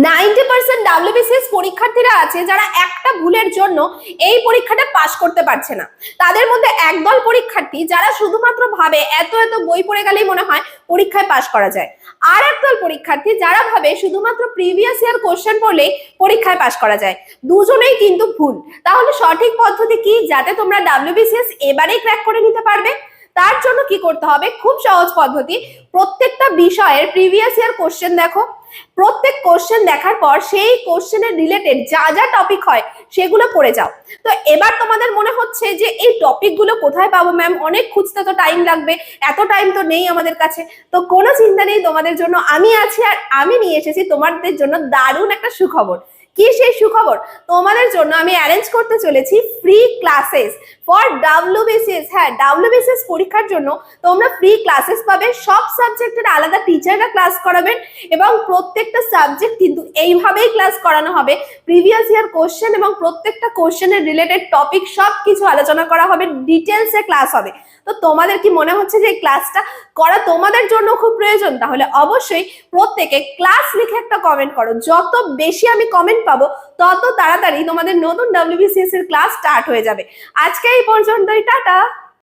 90% WBCS পরীক্ষার্থীরা আছে যারা একটা ভুলের জন্য এই পরীক্ষাটা পাশ করতে পারছে না। তাদের মধ্যে একদল পরীক্ষার্থী যারা শুধুমাত্র ভাবে এত এত বই পড়ে গেলেই মনে হয় পরীক্ষায় পাশ করা যায়, আর একদল পরীক্ষার্থী যারা ভাবে শুধুমাত্র প্রিভিয়াস ইয়ার কোশ্চেন পড়লেই পরীক্ষায় পাশ করা যায়। দুজনেই কিন্তু ভুল। তাহলে সঠিক পদ্ধতি কি যাতে তোমরা WBCS এবারেই ক্র্যাক করে নিতে পারবে? তার জন্য কি করতে হবে? খুব সহজ পদ্ধতি। প্রত্যেকটা বিষয়ের প্রিভিয়াস ইয়ার কোশ্চেন দেখো, প্রত্যেক কোশ্চেন দেখার পর সেই কোশ্চেনের রিলেটেড যা যা টপিক হয় সেগুলো পড়ে যাও। তো এবার তোমাদের মনে হচ্ছে যে এই টপিকগুলো কোথায় পাবো ম্যাম, অনেক খুঁজতে তো টাইম লাগবে, এত টাইম তো নেই আমাদের কাছে। তো কোনো চিন্তা নেই, তোমাদের জন্য আমি আছি, আর আমি নিয়ে এসেছি তোমাদের জন্য দারুণ একটা সুখবর। কি সেই সুখবর? তোমাদের জন্য আমি অ্যারেঞ্জ করতে চলেছি ফ্রি ক্লাসেস ফর WBCS। হ্যাঁ, WBCS পরীক্ষার জন্য তোমরা ফ্রি ক্লাসেস পাবে। সব সাবজেক্টের আলাদা টিচাররা ক্লাস করাবেন এবং প্রত্যেকটা সাবজেক্ট কিন্তু এইভাবেই ক্লাস করানো হবে। প্রিভিয়াস ইয়ার কোশ্চেন এবং প্রত্যেকটা কোশ্চেনের রিলেটেড টপিক সবকিছু আলোচনা করা হবে, ডিটেলসে ক্লাস হবে। তো তোমাদের কি মনে হচ্ছে যে এই ক্লাসটা করা তোমাদের জন্য খুব প্রয়োজন? তাহলে অবশ্যই প্রত্যেকে ক্লাস লিখে একটা কমেন্ট করো। যত বেশি আমি কমেন্ট পাবো তত তাড়াতাড়ি তোমাদের নতুন WBCS এর ক্লাস স্টার্ট হয়ে যাবে। আজকে এই পর্যন্তই, টাটা।